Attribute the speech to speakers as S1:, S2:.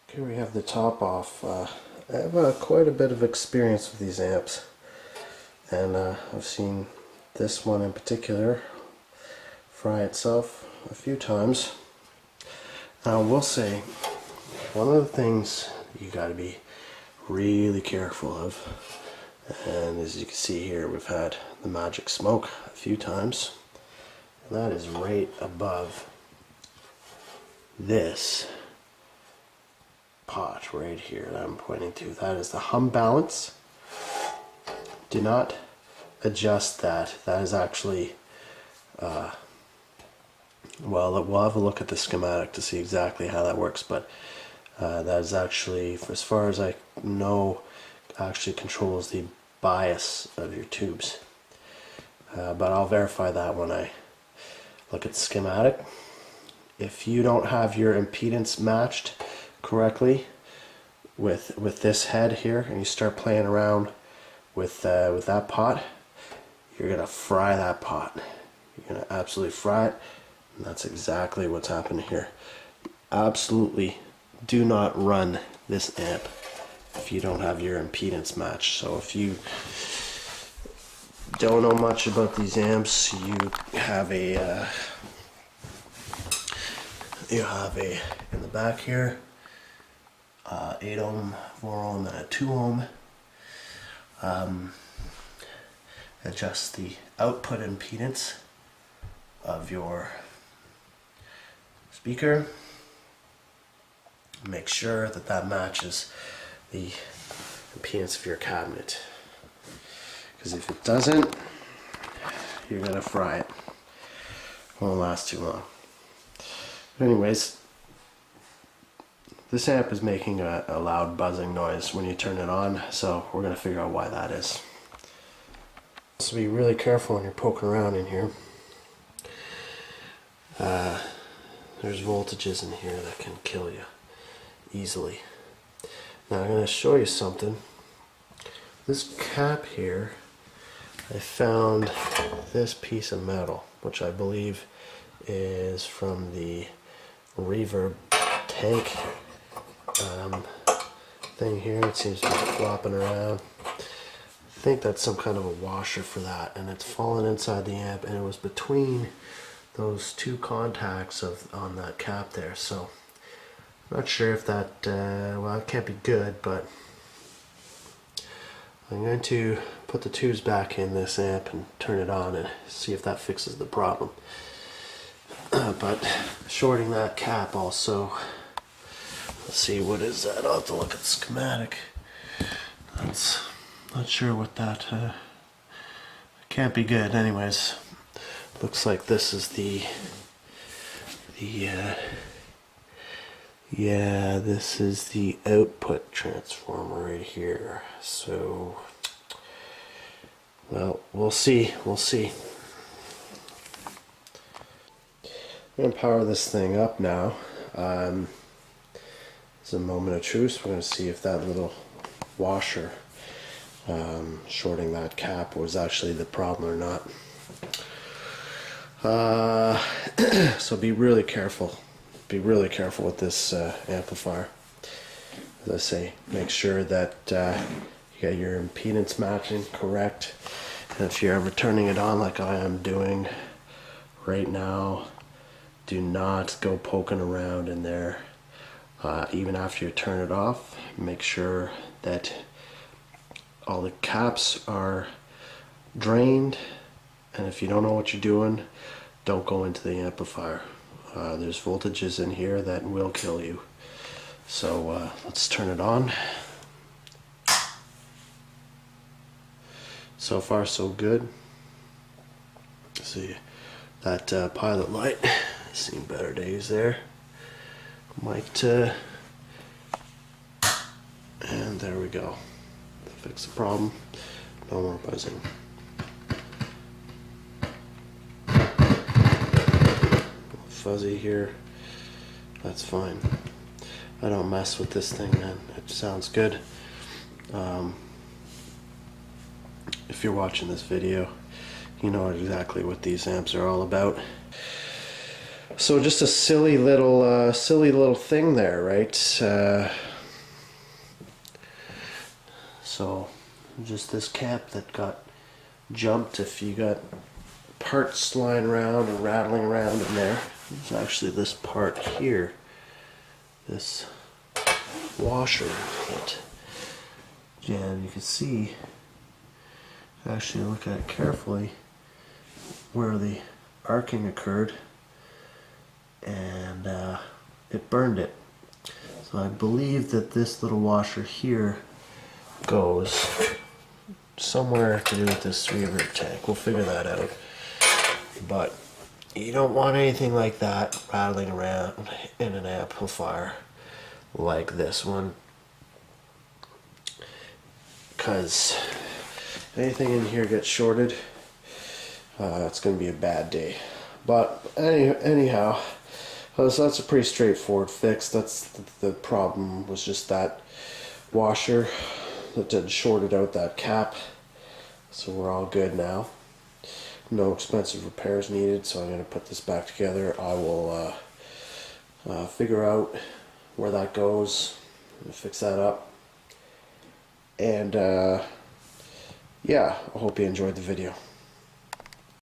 S1: Okay, we have the top off. I have quite a bit of experience with these amps, and I've seen this one in particular fry itself a few times. Now, I will say, one of the things you got to be really careful of, and as you can see here, we've had the magic smoke a few times, and that is right above this pot right here that I'm pointing to. That is the hum balance. Do not adjust that. That is actually well, we'll have a look at the schematic to see exactly how that works, but that is actually, as far as I know, actually controls the bias of your tubes. But I'll verify that when I look at the schematic. If you don't have your impedance matched correctly with this head here, and you start playing around with that pot, you're gonna fry that pot. You're gonna absolutely fry it, and that's exactly what's happened here. Absolutely do not run this amp if you don't have your impedance matched. So if you don't know much about these amps, you have a in the back here 8 ohm, 4 ohm, and a 2 ohm. Adjust the output impedance of your speaker. Make sure that that matches the impedance of your cabinet, because if it doesn't, you're gonna fry it. Won't last too long. But anyways, this amp is making a loud buzzing noise when you turn it on, so we're gonna figure out why that is. So be really careful when you're poking around in here. There's voltages in here that can kill you easily. Now I'm going to show you something. This cap here, I found this piece of metal, which I believe is from the reverb tank thing here. It seems to be flopping around. I think that's some kind of a washer for that, and it's fallen inside the amp, and it was between those two contacts on that cap there. So I'm not sure if that well, it can't be good, but I'm going to put the tubes back in this amp and turn it on and see if that fixes the problem. But shorting that cap also, let's see, what is that? I'll have to look at the schematic. That's not sure what that can't be good. Anyways, looks like this is yeah, this is the output transformer right here. So, well, we'll see. I'm going to power this thing up now. It's a moment of truth. We're going to see if that little washer shorting that cap was actually the problem or not. So be really careful. Be really careful with this amplifier. As I say, make sure that you got your impedance matching correct. And if you're ever turning it on like I am doing right now, do not go poking around in there. Even after you turn it off, make sure that all the caps are drained, and if you don't know what you're doing, don't go into the amplifier. There's voltages in here that will kill you. So let's turn it on. So far so good. See that pilot light, seen better days there. Might and there we go. Fix the problem. No more buzzing. Fuzzy here. That's fine. I don't mess with this thing, man. It sounds good. If you're watching this video, you know exactly what these amps are all about. So just a silly little thing there, right? So just this cap that got jumped. If you got parts lying around or rattling around in there, there's actually this part here, this washer that, and you can see, actually look at it carefully, where the arcing occurred, and it burned it. So I believe that this little washer here goes somewhere to do with this reverb tank. We'll figure that out. But you don't want anything like that rattling around in an amplifier like this one, because if anything in here gets shorted, it's going to be a bad day. But anyhow, so that's a pretty straightforward fix. That's the problem, was just that washer that did shorted out that cap. So we're all good now. No expensive repairs needed, so I'm going to put this back together. I will figure out where that goes and fix that up. And yeah, I hope you enjoyed the video.